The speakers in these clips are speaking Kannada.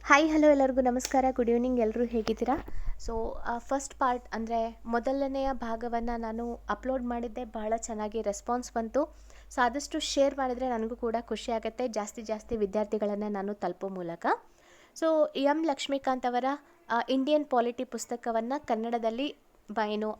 ಹಾಯ್ ಹಲೋ ಎಲ್ಲರಿಗೂ ನಮಸ್ಕಾರ, ಗುಡ್ ಈವ್ನಿಂಗ್. ಎಲ್ಲರೂ ಹೇಗಿದ್ದೀರಾ? ಸೊ ಫಸ್ಟ್ ಪಾರ್ಟ್ ಅಂದರೆ ಮೊದಲನೆಯ ಭಾಗವನ್ನು ನಾನು ಅಪ್ಲೋಡ್ ಮಾಡಿದ್ದೆ, ಬಹಳ ಚೆನ್ನಾಗಿ ರೆಸ್ಪಾನ್ಸ್ ಬಂತು. ಸೊ ಆದಷ್ಟು ಶೇರ್ ಮಾಡಿದರೆ ನನಗೂ ಕೂಡ ಖುಷಿ ಆಗುತ್ತೆ, ಜಾಸ್ತಿ ವಿದ್ಯಾರ್ಥಿಗಳನ್ನು ನಾನು ತಲುಪೋ ಮೂಲಕ. ಸೊ ಎಂ ಲಕ್ಷ್ಮೀಕಾಂತ್ ಅವರ ಇಂಡಿಯನ್ ಪಾಲಿಟಿ ಪುಸ್ತಕವನ್ನು ಕನ್ನಡದಲ್ಲಿ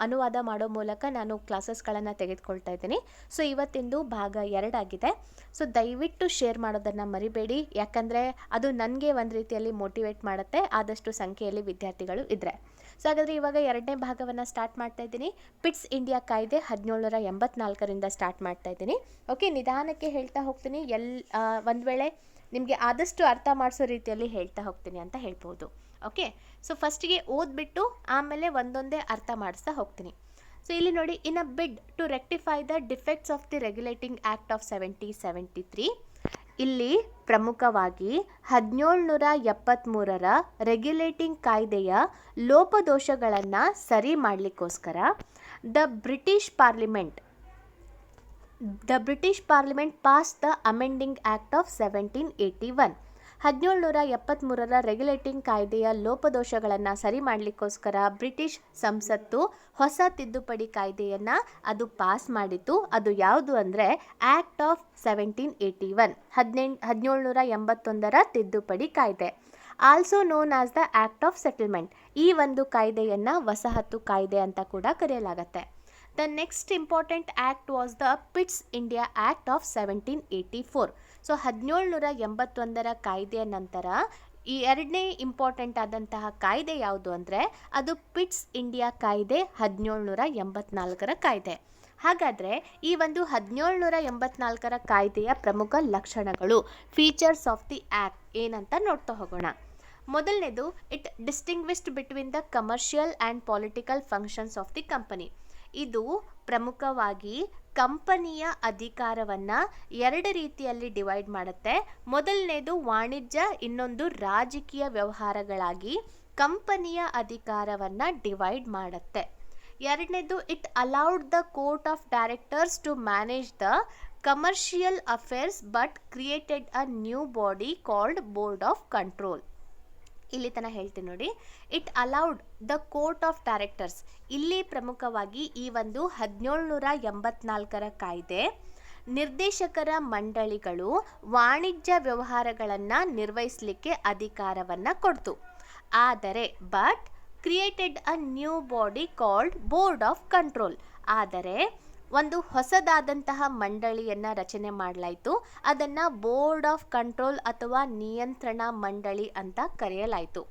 ಅನುವಾದ ಮಾಡೋ ಮೂಲಕ ನಾನು ಕ್ಲಾಸಸ್ಗಳನ್ನು ತೆಗೆದುಕೊಳ್ತಾ ಇದ್ದೀನಿ. ಸೊ ಇವತ್ತಿಂದು ಭಾಗ 2 ಆಗಿದೆ. ಸೊ ದಯವಿಟ್ಟು ಶೇರ್ ಮಾಡೋದನ್ನು ಮರಿಬೇಡಿ, ಯಾಕಂದರೆ ಅದು ನನಗೆ ಒಂದು ರೀತಿಯಲ್ಲಿ ಮೋಟಿವೇಟ್ ಮಾಡುತ್ತೆ, ಆದಷ್ಟು ಸಂಖ್ಯೆಯಲ್ಲಿ ವಿದ್ಯಾರ್ಥಿಗಳು ಇದ್ದರೆ. ಸೊ ಹಾಗಾದರೆ ಇವಾಗ 2ನೇ ಭಾಗವನ್ನು ಸ್ಟಾರ್ಟ್ ಮಾಡ್ತಾ ಇದ್ದೀನಿ. ಪಿಟ್ಸ್ ಇಂಡಿಯಾ ಕಾಯ್ದೆ 1784ರಿಂದ ಸ್ಟಾರ್ಟ್ ಮಾಡ್ತಾ ಇದ್ದೀನಿ. ಓಕೆ, ನಿಧಾನಕ್ಕೆ ಹೇಳ್ತಾ ಹೋಗ್ತೀನಿ. ಒಂದು ವೇಳೆ ನಿಮಗೆ ಆದಷ್ಟು ಅರ್ಥ ಮಾಡಿಸೋ ರೀತಿಯಲ್ಲಿ ಹೇಳ್ತಾ ಹೋಗ್ತೀನಿ ಅಂತ ಹೇಳ್ಬೋದು. ಓಕೆ, ಸೊ ಫಸ್ಟಿಗೆ ಓದ್ಬಿಟ್ಟು ಆಮೇಲೆ ಒಂದೊಂದೇ ಅರ್ಥ ಮಾಡಿಸ್ತಾ ಹೋಗ್ತೀನಿ. ಸೊ ಇಲ್ಲಿ ನೋಡಿ, in a bid to rectify the defects of the regulating act of 1773, ಇಲ್ಲಿ ಪ್ರಮುಖವಾಗಿ 1773ರ ರೆಗ್ಯುಲೇಟಿಂಗ್ ಕಾಯ್ದೆಯ ಲೋಪದೋಷಗಳನ್ನು ಸರಿ ಮಾಡಲಿಕ್ಕೋಸ್ಕರ the British parliament pass the amending act of 1781. 1773ರ ರೆಗ್ಯುಲೇಟಿಂಗ್ ಕಾಯ್ದೆಯ ಲೋಪದೋಷಗಳನ್ನು ಸರಿ ಮಾಡಲಿಕ್ಕೋಸ್ಕರ ಬ್ರಿಟಿಷ್ ಸಂಸತ್ತು ಹೊಸ ತಿದ್ದುಪಡಿ ಕಾಯ್ದೆಯನ್ನು ಅದು ಪಾಸ್ ಮಾಡಿತು. ಅದು ಯಾವುದು ಅಂದರೆ ಆ್ಯಕ್ಟ್ ಆಫ್ 1781, 1781ರ ತಿದ್ದುಪಡಿ ಕಾಯ್ದೆ, also known as the act of settlement. ಈ ಒಂದು ಕಾಯ್ದೆಯನ್ನು ವಸಾಹತು ಕಾಯ್ದೆ ಅಂತ ಕೂಡ ಕರೆಯಲಾಗುತ್ತೆ. The next important act was the Pitt's India Act of 1784. So 1781ರ ಕಾಯ್ದೆಯ ನಂತರ ಈ ಎರಡನೇ ಇಂಪಾರ್ಟೆಂಟ್ ಆದಂತಹ ಕಾಯ್ದೆ ಯಾವುದು ಅಂದರೆ ಅದು ಪಿಟ್ಸ್ ಇಂಡಿಯಾ ಕಾಯ್ದೆ, 1784ರ ಕಾಯ್ದೆ. ಹಾಗಾದರೆ ಈ ಒಂದು 1784ರ ಕಾಯ್ದೆಯ ಪ್ರಮುಖ ಲಕ್ಷಣಗಳು, ಫೀಚರ್ಸ್ ಆಫ್ ದಿ ಆ್ಯಕ್ಟ್ ಏನಂತ ನೋಡ್ತಾ ಹೋಗೋಣ. ಮೊದಲನೇದು, it distinguished between the commercial and political functions of the company. ಇದು ಪ್ರಮುಖವಾಗಿ ಕಂಪನಿಯ ಅಧಿಕಾರವನ್ನು 2 ರೀತಿಯಲ್ಲಿ ಡಿವೈಡ್ ಮಾಡುತ್ತೆ. ಮೊದಲನೇದು ವಾಣಿಜ್ಯ, ಇನ್ನೊಂದು ರಾಜಕೀಯ ವ್ಯವಹಾರಗಳಾಗಿ ಕಂಪನಿಯ ಅಧಿಕಾರವನ್ನು ಡಿವೈಡ್ ಮಾಡುತ್ತೆ. ಎರಡನೇದು, it allowed the court of directors to manage the commercial affairs but created a new body called board of control. ಇಲ್ಲಿ ತನಕ ಹೇಳ್ತೀನಿ ನೋಡಿ. It allowed the court of directors, ಇಲ್ಲಿ ಪ್ರಮುಖವಾಗಿ ಈ ಒಂದು 1784ರ ಕಾಯ್ದೆ ನಿರ್ದೇಶಕರ ಮಂಡಳಿಗಳು ವಾಣಿಜ್ಯ ವ್ಯವಹಾರಗಳನ್ನು ನಿರ್ವಹಿಸಲಿಕ್ಕೆ ಅಧಿಕಾರವನ್ನು ಕೊಡ್ತು. ಆದರೆ created a new body called board of control, ಆದರೆ ಒಂದು ಹೊಸದಾದಂತಹ ಮಂಡಳಿಯನ್ನು ರಚನೆ ಮಾಡಲಾಯಿತು. ಅದನ್ನು ಬೋರ್ಡ್ ಆಫ್ ಕಂಟ್ರೋಲ್ ಅಥವಾ ನಿಯಂತ್ರಣ ಮಂಡಳಿ ಅಂತ ಕರೆಯಲಾಯಿತು.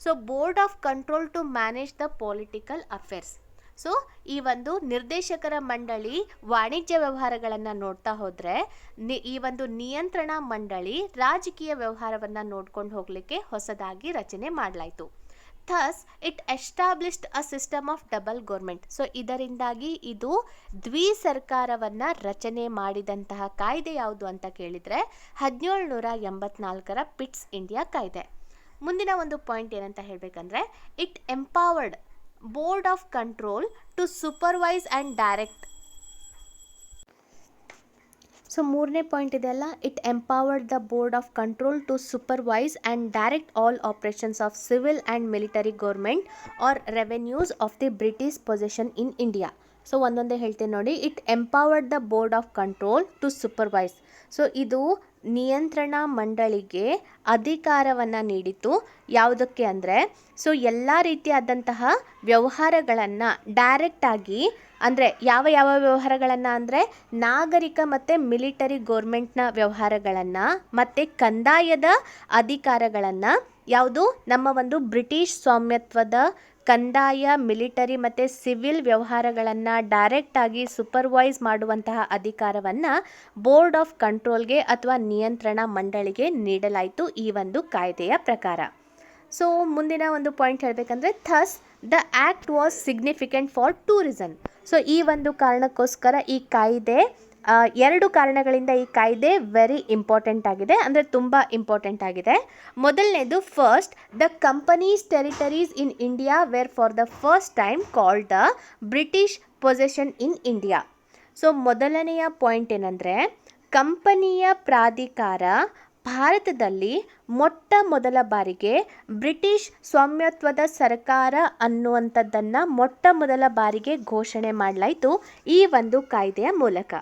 So board of control to manage the political affairs. So ಈ ಒಂದು ನಿರ್ದೇಶಕರ ಮಂಡಳಿ ವಾಣಿಜ್ಯ ವ್ಯವಹಾರಗಳನ್ನು ನೋಡ್ತಾ ಹೋದರೆ, ಈ ಒಂದು ನಿಯಂತ್ರಣ ಮಂಡಳಿ ರಾಜಕೀಯ ವ್ಯವಹಾರವನ್ನು ನೋಡ್ಕೊಂಡು ಹೋಗಲಿಕ್ಕೆ ಹೊಸದಾಗಿ ರಚನೆ ಮಾಡಲಾಯಿತು. Thus it established a system of double government. So ಇದರಿಂದಾಗಿ ಇದು ಸರ್ಕಾರವನ್ನು ರಚನೆ ಮಾಡಿದಂತಹ ಕಾಯ್ದೆ ಯಾವುದು ಅಂತ ಕೇಳಿದರೆ 1784ರ ಪಿಟ್ಸ್ ಇಂಡಿಯಾ ಕಾಯ್ದೆ. ಮುಂದಿನ ಒಂದು ಪಾಯಿಂಟ್ ಏನಂತ ಹೇಳಬೇಕಂದ್ರೆ, it empowered board of control to supervise and direct. So 3ನೇ ಪಾಯಿಂಟ್ ಇದೆಲ್ಲ, it empowered the board of control to supervise and direct all operations of civil and military government or revenues of the British possession in India. So ಒಂದೊಂದೇ ಹೇಳ್ತೀನಿ ನೋಡಿ. It empowered the board of control to supervise. So ಇದು ನಿಯಂತ್ರಣ ಮಂಡಳಿಗೆ ಅಧಿಕಾರವನ್ನು ನೀಡಿತು. ಯಾವುದಕ್ಕೆ ಅಂದರೆ, ಸೊ ಎಲ್ಲ ರೀತಿಯಾದಂತಹ ವ್ಯವಹಾರಗಳನ್ನು ಡೈರೆಕ್ಟಾಗಿ, ಅಂದರೆ ಯಾವ ವ್ಯವಹಾರಗಳನ್ನು ಅಂದರೆ ನಾಗರಿಕ ಮತ್ತು ಮಿಲಿಟರಿ ಗೌರ್ಮೆಂಟ್ನ ವ್ಯವಹಾರಗಳನ್ನು ಮತ್ತು ಕಂದಾಯದ ಅಧಿಕಾರಗಳನ್ನು, ಯಾವುದು ನಮ್ಮ ಒಂದು ಬ್ರಿಟಿಷ್ ಸ್ವಾಮ್ಯತ್ವದ ಕಂದಾಯ, ಮಿಲಿಟರಿ ಮತ್ತು ಸಿವಿಲ್ ವ್ಯವಹಾರಗಳನ್ನು ಡೈರೆಕ್ಟಾಗಿ ಸೂಪರ್ವೈಸ್ ಮಾಡುವಂತಹ ಅಧಿಕಾರವನ್ನು ಬೋರ್ಡ್ ಆಫ್ ಕಂಟ್ರೋಲ್ಗೆ ಅಥವಾ ನಿಯಂತ್ರಣ ಮಂಡಳಿಗೆ ನೀಡಲಾಯಿತು ಈ ಒಂದು ಕಾಯ್ದೆಯ ಪ್ರಕಾರ. ಸೊ ಮುಂದಿನ ಒಂದು ಪಾಯಿಂಟ್ ಹೇಳಬೇಕಂದ್ರೆ, thus the act was significant for tourism. So ಈ ಒಂದು ಕಾರಣಕ್ಕೋಸ್ಕರ ಈ ಕಾಯ್ದೆ, 2 ಕಾರಣಗಳಿಂದ ಈ ಕಾಯ್ದೆ ವೆರಿ ಇಂಪಾರ್ಟೆಂಟ್ ಆಗಿದೆ, ಅಂದರೆ ತುಂಬ ಇಂಪಾರ್ಟೆಂಟ್ ಆಗಿದೆ. ಮೊದಲನೇದು, first, the companies territories in India were for the first time called the British possession in India. So ಮೊದಲನೆಯ ಪಾಯಿಂಟ್ ಏನಂದರೆ, ಕಂಪನಿಯ ಪ್ರಾಧಿಕಾರ ಭಾರತದಲ್ಲಿ ಮೊಟ್ಟ ಮೊದಲ ಬಾರಿಗೆ ಬ್ರಿಟಿಷ್ ಸ್ವಾಮ್ಯತ್ವದ ಸರ್ಕಾರ ಅನ್ನುವಂಥದ್ದನ್ನು ಮೊಟ್ಟ ಮೊದಲ ಬಾರಿಗೆ ಘೋಷಣೆ ಮಾಡಲಾಯಿತು ಈ ಒಂದು ಕಾಯ್ದೆಯ ಮೂಲಕ.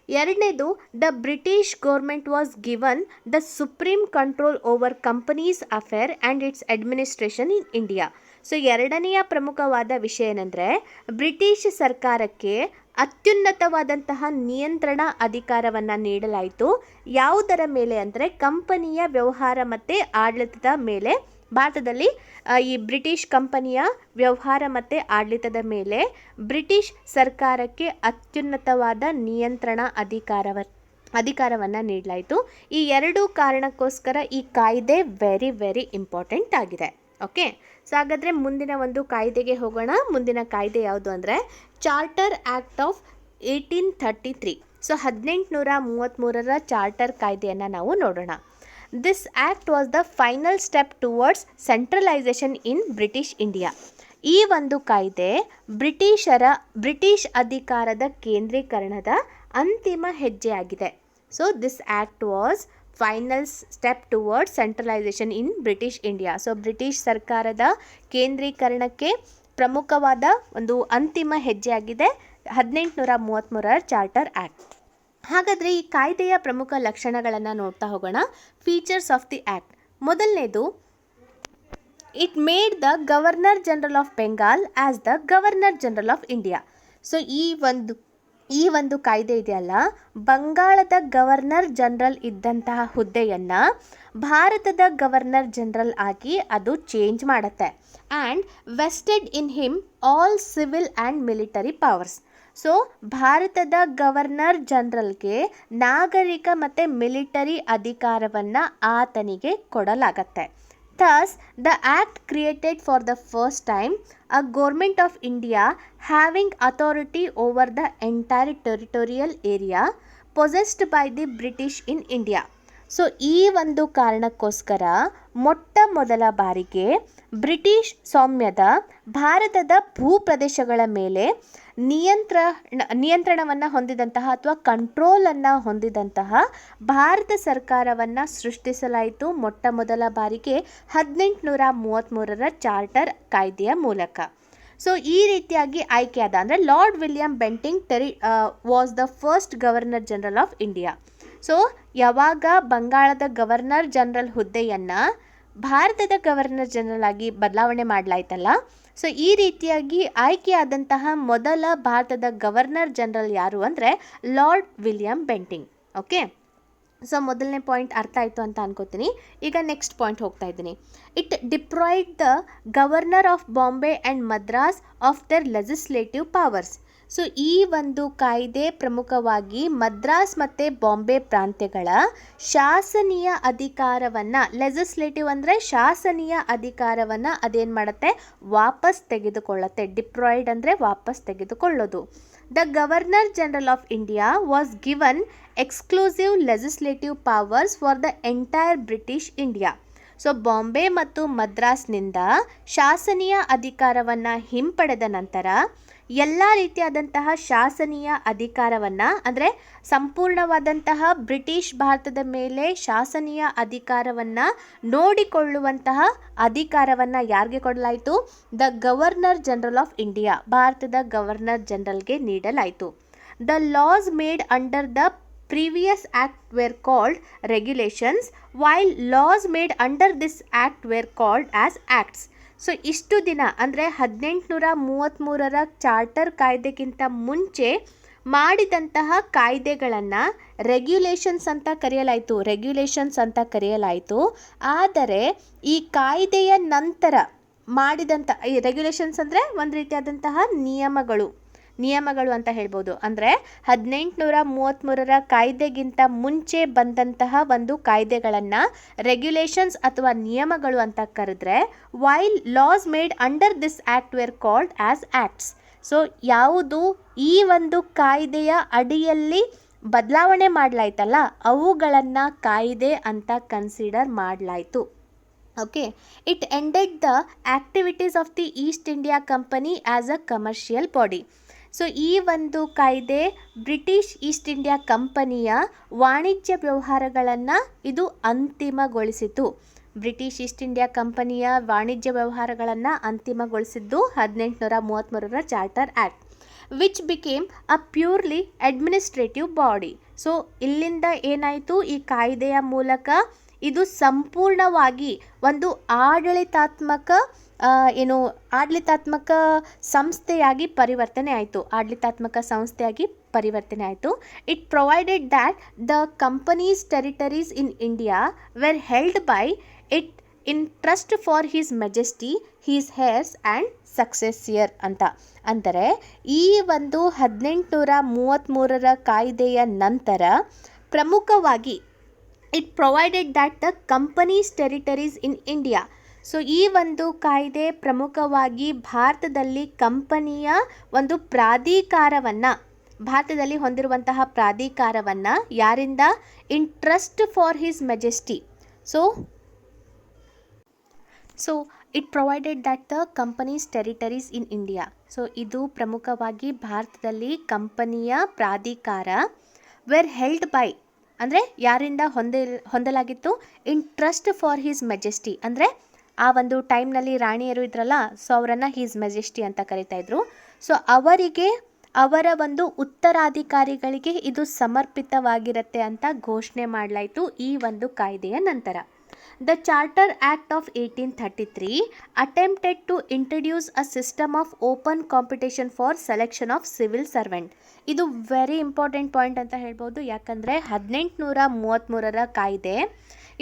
ಎರಡನೇದು, the British government was given the supreme control over companies affair and it's administration in India. So ಎರಡನೆಯ ಪ್ರಮುಖವಾದ ವಿಷಯ ಏನಂದರೆ, ಬ್ರಿಟಿಷ್ ಸರ್ಕಾರಕ್ಕೆ ಅತ್ಯುನ್ನತವಾದಂತಹ ನಿಯಂತ್ರಣ ಅಧಿಕಾರವನ್ನು ನೀಡಲಾಯಿತು. ಯಾವುದರ ಮೇಲೆ ಅಂದರೆ ಕಂಪನಿಯ ವ್ಯವಹಾರ ಮತ್ತು ಆಡಳಿತದ ಮೇಲೆ. ಭಾರತದಲ್ಲಿ ಈ ಬ್ರಿಟಿಷ್ ಕಂಪನಿಯ ವ್ಯವಹಾರ ಮತ್ತು ಆಡಳಿತದ ಮೇಲೆ ಬ್ರಿಟಿಷ್ ಸರ್ಕಾರಕ್ಕೆ ಅತ್ಯುನ್ನತವಾದ ನಿಯಂತ್ರಣ ಅಧಿಕಾರವನ್ನು ನೀಡಲಾಯಿತು. ಈ ಎರಡು ಕಾರಣಕ್ಕೋಸ್ಕರ ಈ ಕಾಯ್ದೆ ವೆರಿ ವೆರಿ ಇಂಪಾರ್ಟೆಂಟ್ ಆಗಿದೆ. ಓಕೆ, ಸೊ ಹಾಗಾದರೆ ಮುಂದಿನ ಒಂದು ಕಾಯ್ದೆಗೆ ಹೋಗೋಣ. ಮುಂದಿನ ಕಾಯ್ದೆ ಯಾವುದು ಅಂದರೆ ಚಾರ್ಟರ್ ಆ್ಯಕ್ಟ್ ಆಫ್ 1833. ಸೊ 1833ರ ಚಾರ್ಟರ್ ಕಾಯ್ದೆಯನ್ನು ನಾವು ನೋಡೋಣ. This act was the final step towards centralisation in British India. ಈ ಒಂದು ಕಾಯ್ದೆ ಬ್ರಿಟಿಷ್ ಅಧಿಕಾರದ ಕೇಂದ್ರೀಕರಣದ ಅಂತಿಮ ಹೆಜ್ಜೆಯಾಗಿದೆ. So this act was final step towards centralisation in British India. So British ಸರ್ಕಾರದ ಕೇಂದ್ರೀಕರಣಕ್ಕೆ ಪ್ರಮುಖವಾದ ಒಂದು ಅಂತಿಮ ಹೆಜ್ಜೆಯಾಗಿದೆ 1833ರ ಚಾರ್ಟರ್ ಆ್ಯಕ್ಟ್. ಹಾಗಾದರೆ ಈ ಕಾಯ್ದೆಯ ಪ್ರಮುಖ ಲಕ್ಷಣಗಳನ್ನು ನೋಡ್ತಾ ಹೋಗೋಣ. Features of the act. ಮೊದಲನೇದು, it made the governor general of Bengal as the governor general of India. So ಈ ಒಂದು ಕಾಯ್ದೆ ಇದೆಯಲ್ಲ, ಬಂಗಾಳದ ಗವರ್ನರ್ ಜನರಲ್ ಇದ್ದಂತಹ ಹುದ್ದೆಯನ್ನು ಭಾರತದ ಗವರ್ನರ್ ಜನರಲ್ ಆಗಿ ಅದು ಚೇಂಜ್ ಮಾಡುತ್ತೆ. And vested in him all civil and military powers. So ಭಾರತದ ಗವರ್ನರ್ ಜನರಲ್ಗೆ ನಾಗರಿಕ ಮತ್ತು ಮಿಲಿಟರಿ ಅಧಿಕಾರವನ್ನು ಆತನಿಗೆ ಕೊಡಲಾಗತ್ತೆ. Thus, the act created for the first time a government of India having authority over the entire territorial area possessed by the British in India. So ಈ ಒಂದು ಕಾರಣಕ್ಕೋಸ್ಕರ ಮೊಟ್ಟ ಮೊದಲ ಬಾರಿಗೆ ಬ್ರಿಟಿಷ್ ಸ್ವಾಮ್ಯದ ಭಾರತದ ಭೂಪ್ರದೇಶಗಳ ಮೇಲೆ ನಿಯಂತ್ರಣವನ್ನು ಹೊಂದಿದಂತಹ ಅಥವಾ ಕಂಟ್ರೋಲನ್ನು ಹೊಂದಿದಂತಹ ಭಾರತ ಸರ್ಕಾರವನ್ನು ಸೃಷ್ಟಿಸಲಾಯಿತು ಮೊಟ್ಟ ಮೊದಲ ಬಾರಿಗೆ 1833ರ ಚಾರ್ಟರ್ ಕಾಯ್ದೆಯ ಮೂಲಕ. ಸೊ ಈ ರೀತಿಯಾಗಿ ಆಯ್ಕೆಯಾದ ಅಂದರೆ lord William Bentinck was the first governor general of India. So ಯಾವಾಗ ಬಂಗಾಳದ ಗವರ್ನರ್ ಜನರಲ್ ಹುದ್ದೆಯನ್ನು ಭಾರತದ ಗವರ್ನರ್ ಜನರಲ್ ಆಗಿ ಬದಲಾವಣೆ ಮಾಡಲಾಯ್ತಲ್ಲ, ಸೊ ಈ ರೀತಿಯಾಗಿ ಆಯ್ಕೆಯಾದಂತಹ ಮೊದಲ ಭಾರತದ ಗವರ್ನರ್ ಜನರಲ್ ಯಾರು ಅಂದರೆ lord William Bentinck. Okay, so ಮೊದಲನೇ ಪಾಯಿಂಟ್ ಅರ್ಥ ಆಯಿತು ಅಂತ ಅನ್ಕೋತೀನಿ. ಈಗ ನೆಕ್ಸ್ಟ್ ಪಾಯಿಂಟ್ ಹೋಗ್ತಾ ಇದ್ದೀನಿ. It deprived the governor of Bombay and Madras of their legislative powers. So ಈ ಒಂದು ಕಾಯ್ದೆ ಪ್ರಮುಖವಾಗಿ ಮದ್ರಾಸ್ ಮತ್ತು ಬಾಂಬೆ ಪ್ರಾಂತ್ಯಗಳ ಶಾಸನೀಯ ಅಧಿಕಾರವನ್ನು, ಲೆಜಿಸ್ಲೇಟಿವ್ ಅಂದರೆ ಶಾಸನೀಯ ಅಧಿಕಾರವನ್ನು ಅದೇನು ಮಾಡುತ್ತೆ, ವಾಪಸ್ ತೆಗೆದುಕೊಳ್ಳುತ್ತೆ. ಡಿಪ್ರಾಯ್ಡ್ ಅಂದರೆ ವಾಪಸ್ ತೆಗೆದುಕೊಳ್ಳೋದು. The governor general of India was given exclusive legislative powers for the entire British India. So Bombay ಮತ್ತು ಮದ್ರಾಸ್ನಿಂದ ಶಾಸನೀಯ ಅಧಿಕಾರವನ್ನು ಹಿಂಪಡೆದ ನಂತರ ಎಲ್ಲ ರೀತಿಯಾದಂತಹ ಶಾಸನೀಯ ಅಧಿಕಾರವನ್ನು ಅಂದರೆ ಸಂಪೂರ್ಣವಾದಂತಹ ಬ್ರಿಟಿಷ್ ಭಾರತದ ಮೇಲೆ ಶಾಸನೀಯ ಅಧಿಕಾರವನ್ನು ನೋಡಿಕೊಳ್ಳುವಂತಹ ಅಧಿಕಾರವನ್ನು ಯಾರಿಗೆ ಕೊಡಲಾಯಿತು, the governor general of India, ಭಾರತದ ಗವರ್ನರ್ ಜನರಲ್ಗೆ ನೀಡಲಾಯಿತು. The laws made under the previous act were called regulations, while laws made under this act were called as acts. So ಇಷ್ಟು ದಿನ ಅಂದರೆ 1833ರ ಚಾರ್ಟರ್ ಕಾಯ್ದೆಗಿಂತ ಮುಂಚೆ ಮಾಡಿದಂತಹ ಕಾಯ್ದೆಗಳನ್ನು ರೆಗ್ಯುಲೇಷನ್ಸ್ ಅಂತ ಕರೆಯಲಾಯಿತು. ಆದರೆ ಈ ಕಾಯ್ದೆಯ ನಂತರ ಮಾಡಿದಂಥ ಈ ರೆಗ್ಯುಲೇಷನ್ಸ್ ಅಂದರೆ ಒಂದು ರೀತಿಯಾದಂತಹ ನಿಯಮಗಳು ಅಂತ ಹೇಳ್ಬೋದು. ಅಂದರೆ 1833ರ ಕಾಯ್ದೆಗಿಂತ ಮುಂಚೆ ಬಂದಂತಹ ಒಂದು ಕಾಯ್ದೆಗಳನ್ನು ರೆಗ್ಯುಲೇಷನ್ಸ್ ಅಥವಾ ನಿಯಮಗಳು ಅಂತ ಕರೆದ್ರೆ, while laws made under this act were called as acts. So ಯಾವುದು ಈ ಒಂದು ಕಾಯ್ದೆಯ ಅಡಿಯಲ್ಲಿ ಬದಲಾವಣೆ ಮಾಡಲಾಯ್ತಲ್ಲ, ಅವುಗಳನ್ನು ಕಾಯ್ದೆ ಅಂತ ಕನ್ಸಿಡರ್ ಮಾಡಲಾಯಿತು. Okay, it ended the activities of the East India company as a commercial body. So ಈ ಒಂದು ಕಾಯ್ದೆ ಬ್ರಿಟಿಷ್ ಈಸ್ಟ್ ಇಂಡಿಯಾ ಕಂಪನಿಯ ವಾಣಿಜ್ಯ ವ್ಯವಹಾರಗಳನ್ನು ಇದು ಅಂತಿಮಗೊಳಿಸಿತು. ಬ್ರಿಟಿಷ್ ಈಸ್ಟ್ ಇಂಡಿಯಾ ಕಂಪನಿಯ ವಾಣಿಜ್ಯ ವ್ಯವಹಾರಗಳನ್ನು ಅಂತಿಮಗೊಳಿಸಿದ್ದು 1833 charter act, which became a purely administrative body. So ಇಲ್ಲಿಂದ ಏನಾಯಿತು, ಈ ಕಾಯ್ದೆಯ ಮೂಲಕ ಇದು ಸಂಪೂರ್ಣವಾಗಿ ಒಂದು ಆಡಳಿತಾತ್ಮಕ ಸಂಸ್ಥೆಯಾಗಿ ಪರಿವರ್ತನೆ ಆಯಿತು. It provided that the companies territories in India were held by it in trust for his majesty, his heirs and successor ಅಂತ. ಅಂದರೆ ಈ ಒಂದು 1833 ಕಾಯ್ದೆಯ ನಂತರ ಪ್ರಮುಖವಾಗಿ it provided that the companies territories in India. So ಈ ಒಂದು ಕಾಯ್ದೆ ಪ್ರಮುಖವಾಗಿ ಭಾರತದಲ್ಲಿ ಕಂಪನಿಯ ಒಂದು ಭಾರತದಲ್ಲಿ ಹೊಂದಿರುವಂತಹ ಪ್ರಾಧಿಕಾರವನ್ನು ಯಾರಿಂದ, in trust for his majesty. So it provided that the companies territories in India. So ಇದು ಪ್ರಮುಖವಾಗಿ ಭಾರತದಲ್ಲಿ ಕಂಪನಿಯ ಪ್ರಾಧಿಕಾರ ವೆರ್ ಹೆಲ್ಡ್ ಬೈ ಅಂದರೆ ಯಾರಿಂದ ಹೊಂದಲಾಗಿತ್ತು, ಇನ್ ಟ್ರಸ್ಟ್ ಫಾರ್ ಹಿಸ್ ಮೆಜೆಸ್ಟಿ. ಅಂದರೆ ಆ ಒಂದು ಟೈಮ್ನಲ್ಲಿ ರಾಣಿಯರು ಇದ್ರಲ್ಲ, ಸೊ ಅವರನ್ನು ಹೀಸ್ ಮೆಜೆಸ್ಟಿ ಅಂತ ಕರಿತಾ ಇದ್ರು. ಸೊ ಅವರ ಒಂದು ಉತ್ತರಾಧಿಕಾರಿಗಳಿಗೆ ಇದು ಸಮರ್ಪಿತವಾಗಿರುತ್ತೆ ಅಂತ ಘೋಷಣೆ ಮಾಡಲಾಯಿತು ಈ ಒಂದು ಕಾಯ್ದೆಯ ನಂತರ. The Charter Act of 1833 attempted to introduce a system of open competition for selection of civil servant. ಇದು ವೆರಿ ಇಂಪಾರ್ಟೆಂಟ್ ಪಾಯಿಂಟ್ ಅಂತ ಹೇಳ್ಬೋದು. ಯಾಕಂದರೆ 1833 ಕಾಯ್ದೆ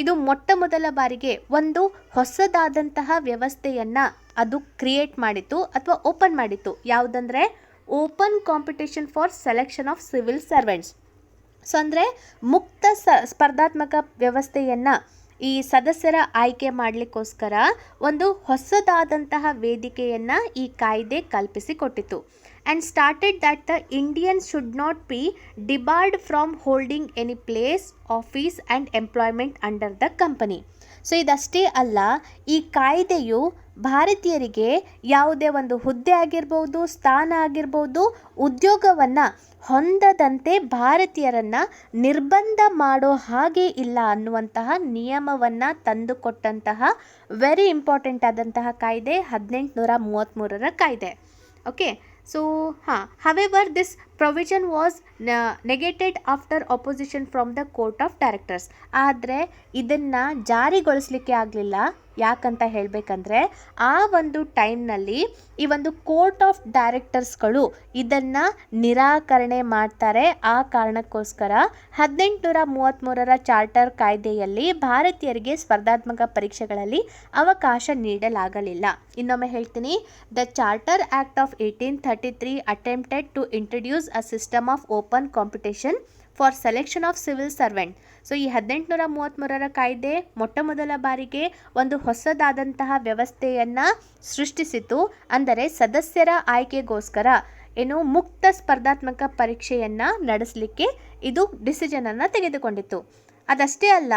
ಇದು ಮೊಟ್ಟ ಮೊದಲ ಬಾರಿಗೆ ಒಂದು ಹೊಸದಾದಂತಹ ವ್ಯವಸ್ಥೆಯನ್ನು ಅದು ಕ್ರಿಯೇಟ್ ಮಾಡಿತ್ತು ಅಥವಾ ಓಪನ್ ಮಾಡಿತ್ತು. ಯಾವುದಂದರೆ open competition for selection of civil servants. So ಅಂದರೆ ಮುಕ್ತ ಸ್ಪರ್ಧಾತ್ಮಕ ವ್ಯವಸ್ಥೆಯನ್ನು ಈ ಸದಸ್ಯರ ಆಯ್ಕೆ ಮಾಡಲಿಕ್ಕೋಸ್ಕರ ಒಂದು ಹೊಸದಾದಂತಹ ವೇದಿಕೆಯನ್ನು ಈ ಕಾಯ್ದೆ ಕಲ್ಪಿಸಿಕೊಟ್ಟಿತು. And started that the Indians should not be debarred from holding any place, office and employment under the company. So ಇದಷ್ಟೇ ಅಲ್ಲ, ಈ ಕಾಯ್ದೆಯು ಭಾರತೀಯರಿಗೆ ಯಾವುದೇ ಒಂದು ಹುದ್ದೆ ಆಗಿರ್ಬೋದು, ಸ್ಥಾನ ಆಗಿರ್ಬೋದು, ಉದ್ಯೋಗವನ್ನು ಹೊಂದದಂತೆ ಭಾರತೀಯರನ್ನು ನಿರ್ಬಂಧ ಮಾಡೋ ಹಾಗೆ ಇಲ್ಲ ಅನ್ನುವಂತಹ ನಿಯಮವನ್ನು ತಂದುಕೊಟ್ಟಂತಹ ವೆರಿ ಇಂಪಾರ್ಟೆಂಟ್ ಆದಂತಹ ಕಾಯ್ದೆ 1833 ಕಾಯ್ದೆ. Okay, so however this provision was negated after opposition from the court of directors. ಆದರೆ ಇದನ್ನು ಜಾರಿಗೊಳಿಸಲಿಕ್ಕೆ ಆಗಲಿಲ್ಲ. ಯಾಕಂತ ಹೇಳಬೇಕಂದ್ರೆ ಆ ಒಂದು ಟೈಮ್ನಲ್ಲಿ ಈ ಒಂದು ಕೋರ್ಟ್ ಆಫ್ ಡೈರೆಕ್ಟರ್ಸ್ಗಳು ಇದನ್ನು ನಿರಾಕರಣೆ ಮಾಡ್ತಾರೆ. ಆ ಕಾರಣಕ್ಕೋಸ್ಕರ 1833 ಚಾರ್ಟರ್ ಕಾಯ್ದೆಯಲ್ಲಿ ಭಾರತೀಯರಿಗೆ ಸ್ಪರ್ಧಾತ್ಮಕ ಪರೀಕ್ಷೆಗಳಲ್ಲಿ ಅವಕಾಶ ನೀಡಲಾಗಲಿಲ್ಲ. ಇನ್ನೊಮ್ಮೆ ಹೇಳ್ತೀನಿ, the charter act of 1833 attempted to introduce a system of open competition for selection of civil servant. So ಈ 1833 ಕಾಯ್ದೆ ಮೊಟ್ಟ ಮೊದಲ ಬಾರಿಗೆ ಒಂದು ಹೊಸದಾದಂತಹ ವ್ಯವಸ್ಥೆಯನ್ನು ಸೃಷ್ಟಿಸಿತು. ಅಂದರೆ ಸದಸ್ಯರ ಆಯ್ಕೆಗೋಸ್ಕರ ಮುಕ್ತ ಸ್ಪರ್ಧಾತ್ಮಕ ಪರೀಕ್ಷೆಯನ್ನು ನಡೆಸಲಿಕ್ಕೆ ಇದು ಡಿಸಿಷನನ್ನು ತೆಗೆದುಕೊಂಡಿತ್ತು. ಅದಷ್ಟೇ ಅಲ್ಲ,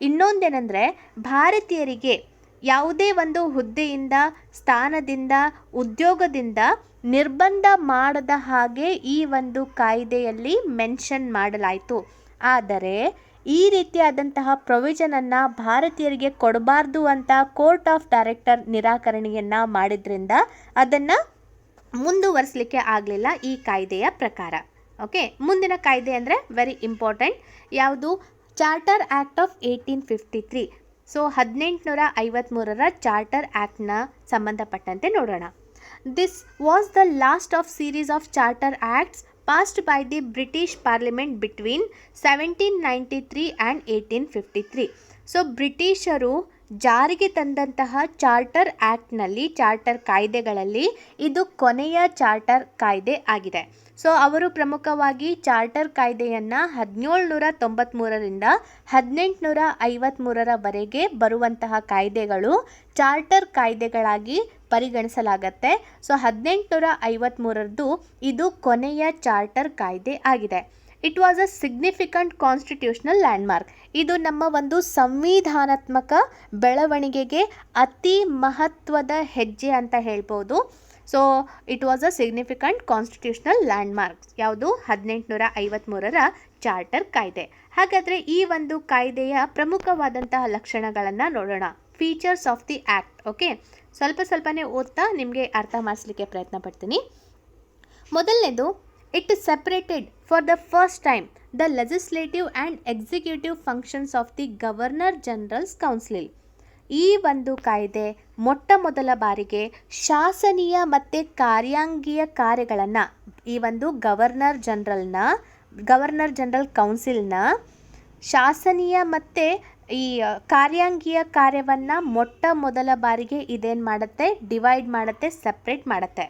ಇನ್ನೊಂದೇನೆಂದರೆ ಭಾರತೀಯರಿಗೆ ಯಾವುದೇ ಒಂದು ಹುದ್ದೆಯಿಂದ, ಸ್ಥಾನದಿಂದ, ಉದ್ಯೋಗದಿಂದ ನಿರ್ಬಂಧ ಮಾಡದ ಹಾಗೆ ಈ ಒಂದು ಕಾಯ್ದೆಯಲ್ಲಿ ಮೆನ್ಷನ್ ಮಾಡಲಾಯಿತು. ಆದರೆ ಈ ರೀತಿಯಾದಂತಹ ಪ್ರೊವಿಷನನ್ನು ಭಾರತೀಯರಿಗೆ ಕೊಡಬಾರ್ದು ಅಂತ ಕೋರ್ಟ್ ಆಫ್ ಡೈರೆಕ್ಟರ್ ನಿರಾಕರಣೆಯನ್ನು ಮಾಡಿದ್ರಿಂದ ಅದನ್ನು ಮುಂದುವರಿಸಲಿಕ್ಕೆ ಆಗಲಿಲ್ಲ ಈ ಕಾಯ್ದೆಯ ಪ್ರಕಾರ. ಓಕೆ, ಮುಂದಿನ ಕಾಯ್ದೆ ಅಂದರೆ ವೆರಿ ಇಂಪಾರ್ಟೆಂಟ್. ಯಾವುದು? Charter act of 1853. So 1853 charter ಆ್ಯಕ್ಟ್ನ ಸಂಬಂಧಪಟ್ಟಂತೆ ನೋಡೋಣ. This was the last of series of charter acts passed by the British Parliament between 1793 and 1853. So ಬ್ರಿಟಿಷರು ಜಾರಿಗೆ ತಂದಂತಹ ಚಾರ್ಟರ್ ಆ್ಯಕ್ಟ್ನಲ್ಲಿ, ಚಾರ್ಟರ್ ಕಾಯ್ದೆಗಳಲ್ಲಿ ಇದು ಕೊನೆಯ ಚಾರ್ಟರ್ ಕಾಯ್ದೆ ಆಗಿದೆ. ಸೊ ಅವರು ಪ್ರಮುಖವಾಗಿ ಚಾರ್ಟರ್ ಕಾಯ್ದೆಯನ್ನು 1793ರಿಂದ 1853ರವರೆಗೆ ಬರುವಂತಹ ಕಾಯ್ದೆಗಳು ಚಾರ್ಟರ್ ಕಾಯ್ದೆಗಳಾಗಿ ಪರಿಗಣಿಸಲಾಗತ್ತೆ. ಸೊ 1853ರದ್ದು ಇದು ಕೊನೆಯ ಚಾರ್ಟರ್ ಕಾಯ್ದೆ ಆಗಿದೆ. It was a significant constitutional landmark. ಇದು ನಮ್ಮ ಒಂದು ಸಂವಿಧಾನಾತ್ಮಕ ಬೆಳವಣಿಗೆಗೆ ಅತಿ ಮಹತ್ವದ ಹೆಜ್ಜೆ ಅಂತ ಹೇಳ್ಬೋದು. So it was a significant constitutional landmark. ಯಾವುದು? 1853ರ ಚಾರ್ಟರ್ ಕಾಯ್ದೆ. ಹಾಗಾದರೆ ಈ ಒಂದು ಕಾಯ್ದೆಯ ಪ್ರಮುಖವಾದಂತಹ ಲಕ್ಷಣಗಳನ್ನು ನೋಡೋಣ. Features of the act. Okay, ಸ್ವಲ್ಪನೇ ಓದ್ತಾ ನಿಮಗೆ ಅರ್ಥ ಮಾಡಿಸ್ಲಿಕ್ಕೆ ಪ್ರಯತ್ನ ಪಡ್ತೀನಿ. ಮೊದಲನೇದು, it separated for the first time the legislative and executive functions of the governor generals council. ಈ ಒಂದು ಕಾಯ್ದೆ ಮೊಟ್ಟ ಮೊದಲ ಬಾರಿಗೆ ಶಾಸನೀಯ ಮತ್ತು ಕಾರ್ಯಾಂಗೀಯ ಕಾರ್ಯಗಳನ್ನು ಈ ಒಂದು ಗವರ್ನರ್ ಜನರಲ್ ಕೌನ್ಸಿಲ್ನ ಶಾಸನೀಯ ಮತ್ತು ಈ ಕಾರ್ಯಾಂಗೀಯ ಕಾರ್ಯವನ್ನು ಮೊಟ್ಟ ಮೊದಲ ಬಾರಿಗೆ ಇದೇನು ಮಾಡುತ್ತೆ? ಡಿವೈಡ್ ಮಾಡುತ್ತೆ, ಸಪ್ರೇಟ್ ಮಾಡುತ್ತೆ.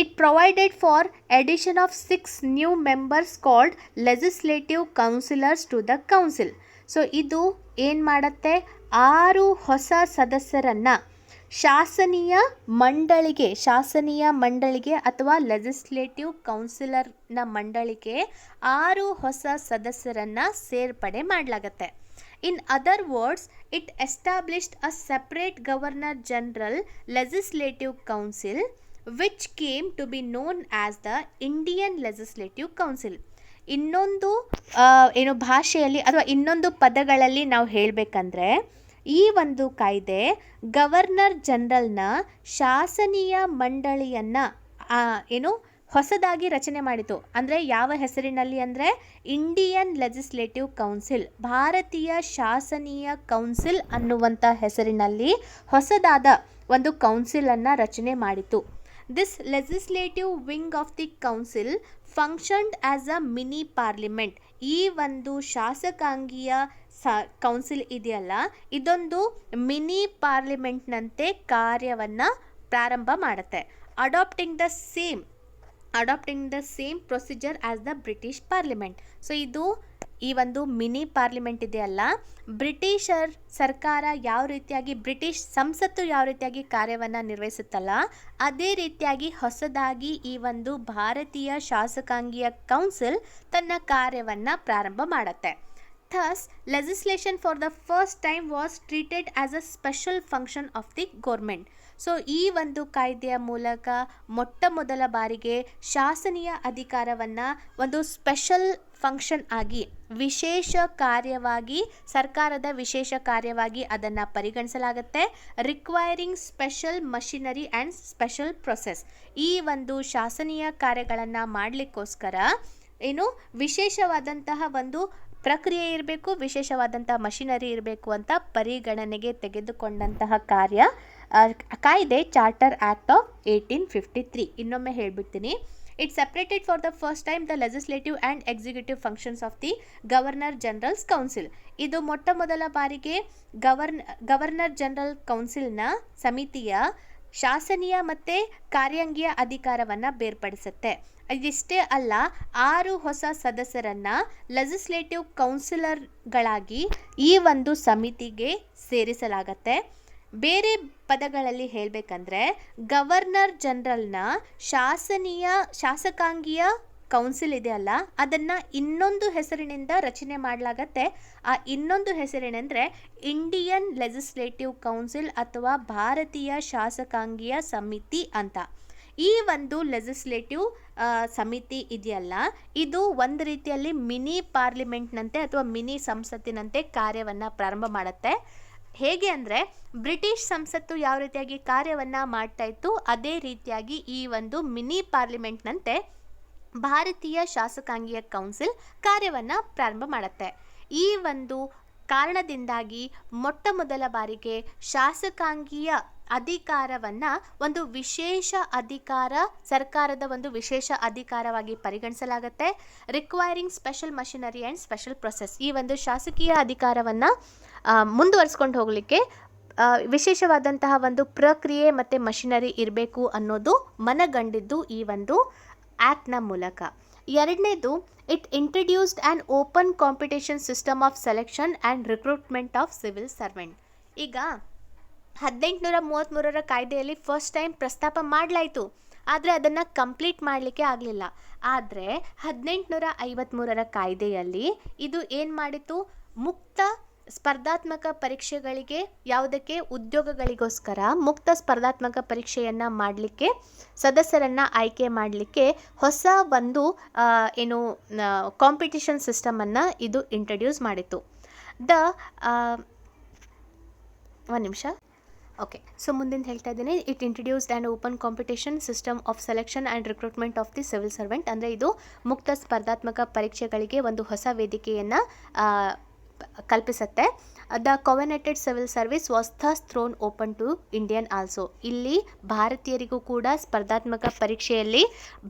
It provided for addition of 6 new members called legislative councillors to the council. So ಇದು ಏನು ಮಾಡುತ್ತೆ? 6 ಹೊಸ ಸದಸ್ಯರನ್ನು ಶಾಸನೀಯ ಮಂಡಳಿಗೆ ಅಥವಾ ಲೆಜಿಸ್ಲೇಟಿವ್ ಕೌನ್ಸಿಲರ್ನ ಮಂಡಳಿಗೆ 6 ಹೊಸ ಸದಸ್ಯರನ್ನು ಸೇರ್ಪಡೆ ಮಾಡಲಾಗತ್ತೆ. In other words, it established a separate Governor General Legislative Council which came to be known as the Indian Legislative Council. ಇನ್ನೊಂದು ಭಾಷೆಯಲ್ಲಿ ಅಥವಾ ಇನ್ನೊಂದು ಪದಗಳಲ್ಲಿ ನಾವು ಹೇಳಬೇಕಂದ್ರೆ, ಈ ಒಂದು ಕಾಯ್ದೆ ಗವರ್ನರ್ ಜನರಲ್ನ ಶಾಸನೀಯ ಮಂಡಳಿಯನ್ನು ಹೊಸದಾಗಿ ರಚನೆ ಮಾಡಿತು. ಅಂದರೆ ಯಾವ ಹೆಸರಿನಲ್ಲಿ ಅಂದರೆ ಇಂಡಿಯನ್ ಲೆಜಿಸ್ಲೇಟಿವ್ ಕೌನ್ಸಿಲ್, ಭಾರತೀಯ ಶಾಸನೀಯ ಕೌನ್ಸಿಲ್ ಅನ್ನುವಂಥ ಹೆಸರಿನಲ್ಲಿ ಹೊಸದಾದ ಒಂದು ಕೌನ್ಸಿಲನ್ನು ರಚನೆ ಮಾಡಿತು. This legislative wing of the council functioned as a mini parliament. ಈ ಒಂದು ಶಾಸಕಾಂಗೀಯ ಕೌನ್ಸಿಲ್ ಇದೆಯಲ್ಲ, ಇದೊಂದು ಮಿನಿ ಪಾರ್ಲಿಮೆಂಟ್ನಂತೆ ಕಾರ್ಯವನ್ನು ಪ್ರಾರಂಭ ಮಾಡುತ್ತೆ. Adapting the same procedure as the British parliament. So ಇದು ಈ ಒಂದು ಮಿನಿ ಪಾರ್ಲಿಮೆಂಟ್ ಇದೆಯಲ್ಲ, ಬ್ರಿಟಿಷರ್ ಸರ್ಕಾರ ಯಾವ ರೀತಿಯಾಗಿ, ಬ್ರಿಟಿಷ್ ಸಂಸತ್ತು ಯಾವ ರೀತಿಯಾಗಿ ಕಾರ್ಯವನ್ನು ನಿರ್ವಹಿಸುತ್ತಲ್ಲ, ಅದೇ ರೀತಿಯಾಗಿ ಹೊಸದಾಗಿ ಈ ಒಂದು ಭಾರತೀಯ ಶಾಸಕಾಂಗೀಯ ಕೌನ್ಸಿಲ್ ತನ್ನ ಕಾರ್ಯವನ್ನು ಪ್ರಾರಂಭ ಮಾಡುತ್ತೆ. Thus, legislation for the first time was treated as a special function of the government. So ಈ ಒಂದು ಕಾಯ್ದೆಯ ಮೂಲಕ ಮೊಟ್ಟ ಮೊದಲ ಬಾರಿಗೆ ಶಾಸನೀಯ ಅಧಿಕಾರವನ್ನು ಒಂದು ಸ್ಪೆಷಲ್ ಫಂಕ್ಷನ್ ಆಗಿ, ವಿಶೇಷ ಕಾರ್ಯವಾಗಿ, ಸರ್ಕಾರದ ವಿಶೇಷ ಕಾರ್ಯವಾಗಿ ಅದನ್ನು ಪರಿಗಣಿಸಲಾಗುತ್ತೆ. Requiring special machinery and special process. ಈ ಒಂದು ಶಾಸನೀಯ ಕಾರ್ಯಗಳನ್ನು ಮಾಡಲಿಕ್ಕೋಸ್ಕರ ವಿಶೇಷವಾದಂತಹ ಒಂದು ಪ್ರಕ್ರಿಯೆ ಇರಬೇಕು, ವಿಶೇಷವಾದಂಥ ಮಷಿನರಿ ಇರಬೇಕು ಅಂತ ಪರಿಗಣನೆಗೆ ತೆಗೆದುಕೊಂಡಂತಹ ಕಾಯ್ದೆ ಚಾರ್ಟರ್ ಆ್ಯಕ್ಟ್ ಆಫ್ 1853. ಇನ್ನೊಮ್ಮೆ ಹೇಳ್ಬಿಡ್ತೀನಿ. It separated for the first time the legislative and executive functions of the governor generals council. ಇದು ಮೊಟ್ಟ ಮೊದಲ ಬಾರಿಗೆ ಗವರ್ನರ್ ಜನರಲ್ ಕೌನ್ಸಿಲ್ನ ಸಮಿತಿಯ ಶಾಸನೀಯ ಮತ್ತು ಕಾರ್ಯಾಂಗೀಯ ಅಧಿಕಾರವನ್ನು ಬೇರ್ಪಡಿಸುತ್ತೆ. ಇದಿಷ್ಟೇ ಅಲ್ಲ, 6 ಹೊಸ ಸದಸ್ಯರನ್ನು ಲೆಜಿಸ್ಲೇಟಿವ್ ಕೌನ್ಸಿಲರ್ಗಳಾಗಿ ಈ ಒಂದು ಸಮಿತಿಗೆ ಸೇರಿಸಲಾಗತ್ತೆ. ಬೇರೆ ಪದಗಳಲ್ಲಿ ಹೇಳಬೇಕಂದ್ರೆ, ಗವರ್ನರ್ ಜನರಲ್ನ ಶಾಸಕಾಂಗೀಯ ಕೌನ್ಸಿಲ್ ಇದೆಯಲ್ಲ, ಅದನ್ನು ಇನ್ನೊಂದು ಹೆಸರಿನಿಂದ ರಚನೆ ಮಾಡಲಾಗತ್ತೆ. ಆ ಇನ್ನೊಂದು ಹೆಸರೇನೆಂದರೆ ಇಂಡಿಯನ್ ಲೆಜಿಸ್ಲೇಟಿವ್ ಕೌನ್ಸಿಲ್ ಅಥವಾ ಭಾರತೀಯ ಶಾಸಕಾಂಗೀಯ ಸಮಿತಿ ಅಂತ. ಈ ಒಂದು ಲೆಜಿಸ್ಲೇಟಿವ್ ಸಮಿತಿ ಇದೆಯಲ್ಲ, ಇದು ಒಂದು ರೀತಿಯಲ್ಲಿ ಮಿನಿ ಪಾರ್ಲಿಮೆಂಟ್ನಂತೆ ಅಥವಾ ಮಿನಿ ಸಂಸತ್ತಿನಂತೆ ಕಾರ್ಯವನ್ನು ಪ್ರಾರಂಭ ಮಾಡುತ್ತೆ. ಹೇಗೆ ಅಂದರೆ, ಬ್ರಿಟಿಷ್ ಸಂಸತ್ತು ಯಾವ ರೀತಿಯಾಗಿ ಕಾರ್ಯವನ್ನು ಮಾಡ್ತಾ ಇತ್ತು, ಅದೇ ರೀತಿಯಾಗಿ ಈ ಒಂದು ಮಿನಿ ಪಾರ್ಲಿಮೆಂಟ್ನಂತೆ ಭಾರತೀಯ ಶಾಸಕಾಂಗೀಯ ಕೌನ್ಸಿಲ್ ಕಾರ್ಯವನ್ನು ಪ್ರಾರಂಭ ಮಾಡುತ್ತೆ. ಈ ಒಂದು ಕಾರಣದಿಂದಾಗಿ ಮೊಟ್ಟ ಮೊದಲ ಬಾರಿಗೆ ಶಾಸಕಾಂಗೀಯ ಅಧಿಕಾರವನ್ನು ಒಂದು ವಿಶೇಷ ಅಧಿಕಾರ, ಸರ್ಕಾರದ ಒಂದು ವಿಶೇಷ ಅಧಿಕಾರವಾಗಿ ಪರಿಗಣಿಸಲಾಗುತ್ತೆ. Requiring special machinery and special process. ಈ ಒಂದು ಶಾಸಕೀಯ ಅಧಿಕಾರವನ್ನು ಮುಂದುವರಿಸ್ಕೊಂಡು ಹೋಗಲಿಕ್ಕೆ ವಿಶೇಷವಾದಂತಹ ಒಂದು ಪ್ರಕ್ರಿಯೆ ಮತ್ತು ಮಷಿನರಿ ಇರಬೇಕು ಅನ್ನೋದು ಮನಗಂಡಿದ್ದು ಈ ಒಂದು ಆ್ಯಕ್ಟ್ನ ಮೂಲಕ. ಎರಡನೇದು, it introduced an open competition system of selection and recruitment of civil servant. ಈಗ 1833ರ ಕಾಯ್ದೆಯಲ್ಲಿ ಫಸ್ಟ್ ಟೈಮ್ ಪ್ರಸ್ತಾಪ ಮಾಡಲಾಯಿತು, ಆದರೆ ಅದನ್ನು ಕಂಪ್ಲೀಟ್ ಮಾಡಲಿಕ್ಕೆ ಆಗಲಿಲ್ಲ. ಆದರೆ 1853ರ ಕಾಯ್ದೆಯಲ್ಲಿ ಇದು ಏನು ಮಾಡಿತು? ಮುಕ್ತ ಸ್ಪರ್ಧಾತ್ಮಕ ಪರೀಕ್ಷೆಗಳಿಗೆ ಯಾವುದಕ್ಕೆ ಉದ್ಯೋಗಗಳಿಗೋಸ್ಕರ ಮುಕ್ತ ಸ್ಪರ್ಧಾತ್ಮಕ ಪರೀಕ್ಷೆಯನ್ನು ಮಾಡಲಿಕ್ಕೆ ಸದಸ್ಯರನ್ನು ಆಯ್ಕೆ ಮಾಡಲಿಕ್ಕೆ ಹೊಸ ಒಂದು ಏನು ಕಾಂಪಿಟಿಷನ್ ಸಿಸ್ಟಮನ್ನು ಇದು ಇಂಟ್ರಡ್ಯೂಸ್ ಮಾಡಿತ್ತು. ಒಂದು ನಿಮಿಷ. ಓಕೆ, ಸೊ ಮುಂದಿನ ಹೇಳ್ತಾ ಇದ್ದೀನಿ. It introduced and open competition system of selection and recruitment of the civil servant. ಅಂದರೆ ಇದು ಮುಕ್ತ ಸ್ಪರ್ಧಾತ್ಮಕ ಪರೀಕ್ಷೆಗಳಿಗೆ ಒಂದು ಹೊಸ ವೇದಿಕೆಯನ್ನು ಕಲ್ಪಿಸುತ್ತೆ. The covenanted civil service was thus thrown open to Indian also. ಇಲ್ಲಿ ಭಾರತೀಯರಿಗೂ ಕೂಡ ಸ್ಪರ್ಧಾತ್ಮಕ ಪರೀಕ್ಷೆಯಲ್ಲಿ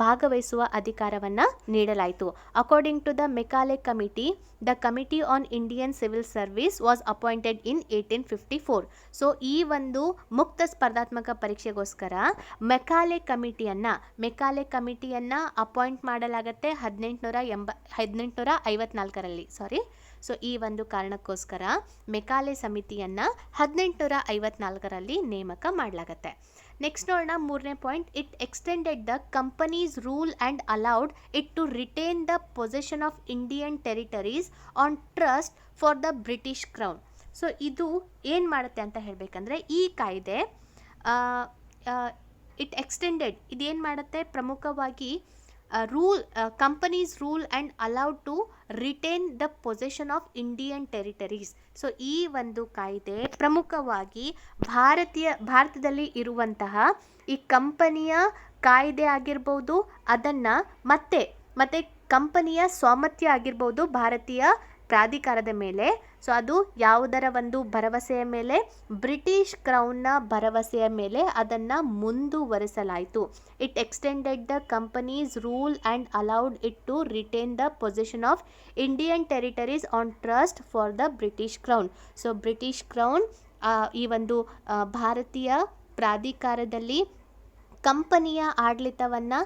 ಭಾಗವಹಿಸುವ ಅಧಿಕಾರವನ್ನು ನೀಡಲಾಯಿತು. According to the Macaulay committee, the committee on Indian civil service was appointed in 1854. So ಈ ಒಂದು ಮುಕ್ತ ಸ್ಪರ್ಧಾತ್ಮಕ ಪರೀಕ್ಷೆಗೋಸ್ಕರ ಮೆಕಾಲೆ ಕಮಿಟಿಯನ್ನು ಅಪಾಯಿಂಟ್ ಮಾಡಲಾಗುತ್ತೆ 1854ರಲ್ಲಿ. ಸೊ ಈ ಒಂದು ಕಾರಣಕ್ಕೋಸ್ಕರ ಮೆಕಾಲೆ ಸಮಿತಿಯನ್ನು 1854ರಲ್ಲಿ ನೇಮಕ ಮಾಡಲಾಗತ್ತೆ. ನೆಕ್ಸ್ಟ್ ನೋಡೋಣ, ಮೂರನೇ point. It extended the companies rule and allowed it to retain the possession of Indian territories on trust for the British crown. So ಇದು ಏನು ಮಾಡುತ್ತೆ ಅಂತ ಹೇಳಬೇಕಂದ್ರೆ, ಈ ಕಾಯ್ದೆ ಇಟ್ ಎಕ್ಸ್ಟೆಂಡೆಡ್ ಇದೇನು ಮಾಡುತ್ತೆ, ಪ್ರಮುಖವಾಗಿ companies rule and allowed to retain the possession of Indian territories. So ಈ ಒಂದು ಕಾಯ್ದೆ ಪ್ರಮುಖವಾಗಿ ಭಾರತದಲ್ಲಿ ಇರುವಂತಹ ಈ ಕಂಪನಿಯ ಕಾಯ್ದೆ ಆಗಿರ್ಬೋದು, ಅದನ್ನು ಮತ್ತೆ ಕಂಪನಿಯ ಸ್ವಾಮತ್ಯ ಆಗಿರ್ಬೋದು ಭಾರತೀಯ ಪ್ರಾಧಿಕಾರದ ಮೇಲೆ. ಸೊ ಅದು ಯಾವುದರ ಒಂದು ಭರವಸೆಯ ಮೇಲೆ, ಬ್ರಿಟಿಷ್ ಕ್ರೌನ್ನ ಭರವಸೆಯ ಮೇಲೆ ಅದನ್ನು ಮುಂದುವರಿಸಲಾಯಿತು. It extended the companies rule and allowed it to retain the position of Indian territories on trust for the British crown. So British crown ಈ ಒಂದು ಭಾರತೀಯ ಪ್ರಾಧಿಕಾರದಲ್ಲಿ ಕಂಪನಿಯ ಆಡಳಿತವನ್ನು,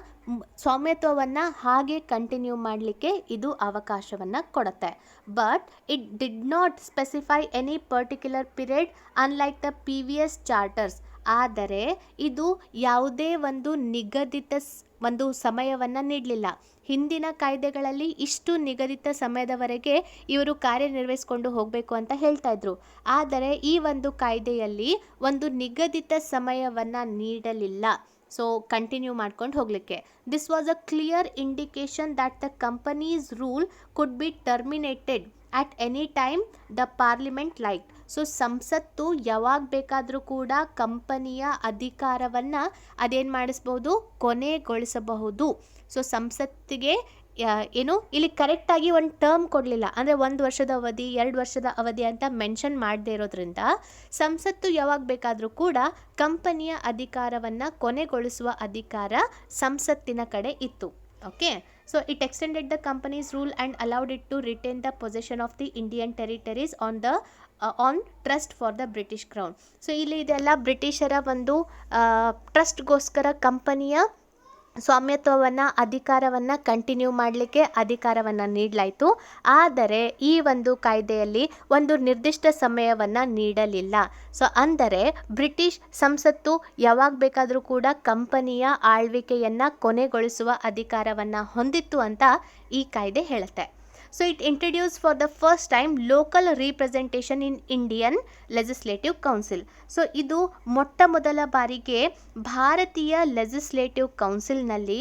ಸ್ವಾಮ್ಯತ್ವವನ್ನು ಹಾಗೆ ಕಂಟಿನ್ಯೂ ಮಾಡಲಿಕ್ಕೆ ಇದು ಅವಕಾಶವನ್ನು ಕೊಡುತ್ತೆ. But it did not specify any particular period unlike the previous charters. ಆದರೆ ಇದು ಯಾವುದೇ ಒಂದು ನಿಗದಿತ ಒಂದು ಸಮಯವನ್ನು ನೀಡಲಿಲ್ಲ. ಹಿಂದಿನ ಕಾಯ್ದೆಗಳಲ್ಲಿ ಇಷ್ಟು ನಿಗದಿತ ಸಮಯದವರೆಗೆ ಇವರು ಕಾರ್ಯನಿರ್ವಹಿಸಿಕೊಂಡು ಹೋಗಬೇಕು ಅಂತ ಹೇಳ್ತಾ ಇದ್ರು. ಆದರೆ ಈ ಒಂದು ಕಾಯ್ದೆಯಲ್ಲಿ ಒಂದು ನಿಗದಿತ ಸಮಯವನ್ನು ನೀಡಲಿಲ್ಲ. ಸೊ ಕಂಟಿನ್ಯೂ ಮಾಡ್ಕೊಂಡು ಹೋಗಲಿಕ್ಕೆ. This was a clear indication that the companies rule could be terminated at any time the parliament like. So ಸಂಸತ್ತು ಯಾವಾಗ ಬೇಕಾದರೂ ಕೂಡ ಕಂಪನಿಯ ಅಧಿಕಾರವನ್ನು ಅದೇನು ಮಾಡಿಸ್ಬೋದು, ಕೊನೆಗೊಳಿಸಬಹುದು. ಸೊ ಸಂಸತ್ತಿಗೆ ಏನು ಇಲ್ಲಿ ಕರೆಕ್ಟಾಗಿ ಒಂದು ಟರ್ಮ್ ಕೊಡಲಿಲ್ಲ, ಅಂದರೆ 1 ವರ್ಷದ ಅವಧಿ 2 ವರ್ಷದ ಅವಧಿ ಅಂತ ಮೆನ್ಷನ್ ಮಾಡದೇ ಇರೋದ್ರಿಂದ ಸಂಸತ್ತು ಯಾವಾಗ ಬೇಕಾದರೂ ಕೂಡ ಕಂಪನಿಯ ಅಧಿಕಾರವನ್ನು ಕೊನೆಗೊಳಿಸುವ ಅಧಿಕಾರ ಸಂಸತ್ತಿನ ಕಡೆ ಇತ್ತು. Okay, so it extended the companies rule and allowed it to retain the possession of the Indian territories on trust for the British crown. So ಇಲ್ಲಿ ಇದೆಲ್ಲ ಬ್ರಿಟಿಷರ ಒಂದು ಟ್ರಸ್ಟ್ಗೋಸ್ಕರ ಕಂಪನಿಯ ಸ್ವಾಮ್ಯತ್ವವನ್ನು, ಅಧಿಕಾರವನ್ನು ಕಂಟಿನ್ಯೂ ಮಾಡಲಿಕ್ಕೆ ಅಧಿಕಾರವನ್ನು ನೀಡಲಾಯಿತು. ಆದರೆ ಈ ಒಂದು ಕಾಯ್ದೆಯಲ್ಲಿ ಒಂದು ನಿರ್ದಿಷ್ಟ ಸಮಯವನ್ನು ನೀಡಲಿಲ್ಲ. ಸೊ ಅಂದರೆ ಬ್ರಿಟಿಷ್ ಸಂಸತ್ತು ಯಾವಾಗ ಬೇಕಾದರೂ ಕೂಡ ಕಂಪನಿಯ ಆಳ್ವಿಕೆಯನ್ನು ಕೊನೆಗೊಳಿಸುವ ಅಧಿಕಾರವನ್ನು ಹೊಂದಿತ್ತು ಅಂತ ಈ ಕಾಯ್ದೆ ಹೇಳುತ್ತೆ. So it introduced for the first time local representation in Indian Legislative Council. So ಇದು ಮೊಟ್ಟ ಮೊದಲ ಬಾರಿಗೆ ಭಾರತೀಯ ಲೆಜಿಸ್ಲೇಟಿವ್ ಕೌನ್ಸಿಲ್ನಲ್ಲಿ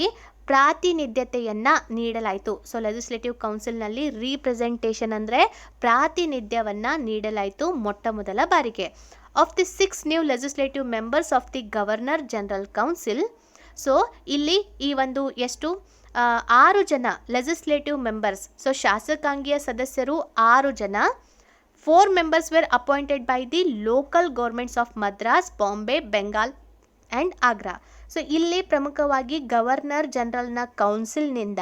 ಪ್ರಾತಿನಿಧ್ಯತೆಯನ್ನು ನೀಡಲಾಯಿತು. ಸೊ ಲೆಜಿಸ್ಲೇಟಿವ್ ಕೌನ್ಸಿಲ್ನಲ್ಲಿ ರೀಪ್ರೆಸೆಂಟೇಷನ್ ಅಂದರೆ ಪ್ರಾತಿನಿಧ್ಯವನ್ನು ನೀಡಲಾಯಿತು ಮೊಟ್ಟ ಮೊದಲ ಬಾರಿಗೆ. Of the 6 new legislative members of the governor general council. So ಇಲ್ಲಿ ಈ ಒಂದು 6 ಜನ ಲೆಜಿಸ್ಲೇಟಿವ್ ಮೆಂಬರ್ಸ್. ಸೊ ಶಾಸಕಾಂಗೀಯ ಸದಸ್ಯರು 6 ಜನ. 4 members were appointed by the local governments of Madras, Bombay, Bengal and Agra. So ಇಲ್ಲಿ ಪ್ರಮುಖವಾಗಿ ಗವರ್ನರ್ ಜನರಲ್ನ ಕೌನ್ಸಿಲ್ನಿಂದ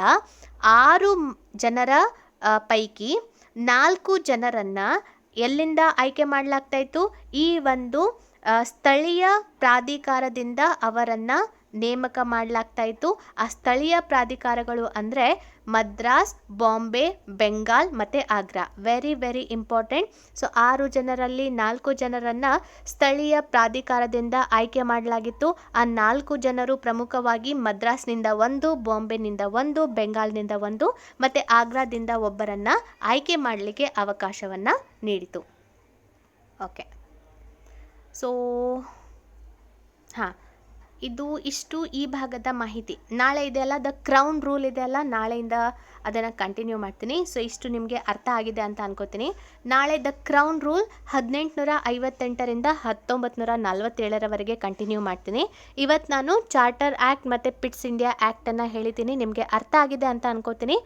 6 ಜನರ ಪೈಕಿ 4 ಜನರನ್ನು ಎಲ್ಲಿಂದ ಆಯ್ಕೆ ಮಾಡಲಾಗ್ತಾ ಇತ್ತು, ಈ ಒಂದು ಸ್ಥಳೀಯ ಪ್ರಾಧಿಕಾರದಿಂದ ಅವರನ್ನು ನೇಮಕ ಮಾಡಲಾಗ್ತಾ ಇತ್ತು. ಆ ಸ್ಥಳೀಯ ಪ್ರಾಧಿಕಾರಗಳು ಅಂದರೆ ಮದ್ರಾಸ್, ಬಾಂಬೆ, ಬೆಂಗಾಲ್ ಮತ್ತು Agra. Very very important. So 6 ಜನರಲ್ಲಿ 4 ಜನರನ್ನು ಸ್ಥಳೀಯ ಪ್ರಾಧಿಕಾರದಿಂದ ಆಯ್ಕೆ ಮಾಡಲಾಗಿತ್ತು. ಆ 4 ಜನರು ಪ್ರಮುಖವಾಗಿ ಮದ್ರಾಸ್ನಿಂದ 1, ಬಾಂಬೆನಿಂದ 1, ಬೆಂಗಾಲ್ನಿಂದ 1 ಮತ್ತು ಆಗ್ರಾದಿಂದ ಒಬ್ಬರನ್ನು ಆಯ್ಕೆ ಮಾಡಲಿಕ್ಕೆ ಅವಕಾಶವನ್ನು ನೀಡಿತು. ಓಕೆ. ಸೊ ಹಾಂ, ಇಷ್ಟು ಈ ಭಾಗದ ಮಾಹಿತಿ. ನಾಳೆ ಇದೆಯಲ್ಲ, ದ ಕ್ರೌನ್ ರೂಲ್ ಇದೆಯಲ್ಲ, ನಾಳೆಯಿಂದ ಅದನ್ನು ಕಂಟಿನ್ಯೂ ಮಾಡ್ತೀನಿ. ಸೊ ಇಷ್ಟು ನಿಮಗೆ ಅರ್ಥ ಆಗಿದೆ ಅಂತ ಅನ್ಕೋತೀನಿ. ನಾಳೆ ದ ಕ್ರೌನ್ ರೂಲ್ 1858ರಿಂದ 1947ರವರೆಗೆ ಕಂಟಿನ್ಯೂ ಮಾಡ್ತೀನಿ. ಇವತ್ತು ನಾನು ಚಾರ್ಟರ್ ಆ್ಯಕ್ಟ್ ಮತ್ತು ಪಿಟ್ಸ್ ಇಂಡಿಯಾ ಆ್ಯಕ್ಟನ್ನು ಹೇಳಿದ್ದೀನಿ, ನಿಮಗೆ ಅರ್ಥ ಆಗಿದೆ ಅಂತ ಅನ್ಕೋತೀನಿ.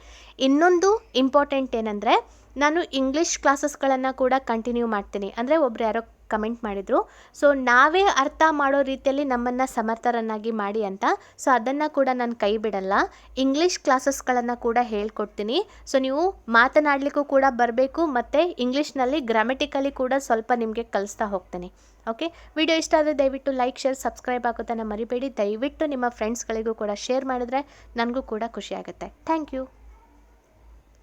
ಇನ್ನೊಂದು ಇಂಪಾರ್ಟೆಂಟ್ ಏನಂದರೆ, ನಾನು ಇಂಗ್ಲೀಷ್ ಕ್ಲಾಸಸ್ಗಳನ್ನು ಕೂಡ ಕಂಟಿನ್ಯೂ ಮಾಡ್ತೀನಿ. ಅಂದರೆ ಒಬ್ರು ಯಾರೋ ಕಮೆಂಟ್ ಮಾಡಿದರು, ಸೊ ನಾವೇ ಅರ್ಥ ಮಾಡೋ ರೀತಿಯಲ್ಲಿ ನಮ್ಮನ್ನು ಸಮರ್ಥರನ್ನಾಗಿ ಮಾಡಿ ಅಂತ. ಸೊ ಅದನ್ನು ಕೂಡ ನಾನು ಕೈ ಬಿಡಲ್ಲ. ಇಂಗ್ಲೀಷ್ ಕ್ಲಾಸಸ್ಗಳನ್ನು ಕೂಡ ಹೇಳ್ಕೊಡ್ತೀನಿ. ಸೊ ನೀವು ಮಾತನಾಡಲಿಕ್ಕೂ ಕೂಡ ಬರಬೇಕು, ಮತ್ತು ಇಂಗ್ಲೀಷ್ನಲ್ಲಿ ಗ್ರಾಮೆಟಿಕಲಿ ಕೂಡ ಸ್ವಲ್ಪ ನಿಮಗೆ ಕಲಿಸ್ತಾ ಹೋಗ್ತೀನಿ. ಓಕೆ, ವಿಡಿಯೋ ಇಷ್ಟ ಆದರೆ ದಯವಿಟ್ಟು ಲೈಕ್, ಶೇರ್, ಸಬ್ಸ್ಕ್ರೈಬ್ ಆಗೋದನ್ನು ಮರಿಬೇಡಿ. ದಯವಿಟ್ಟು ನಿಮ್ಮ ಫ್ರೆಂಡ್ಸ್ಗಳಿಗೂ ಕೂಡ ಶೇರ್ ಮಾಡಿದ್ರೆ ನನಗೂ ಕೂಡ ಖುಷಿ ಆಗುತ್ತೆ. Thank you.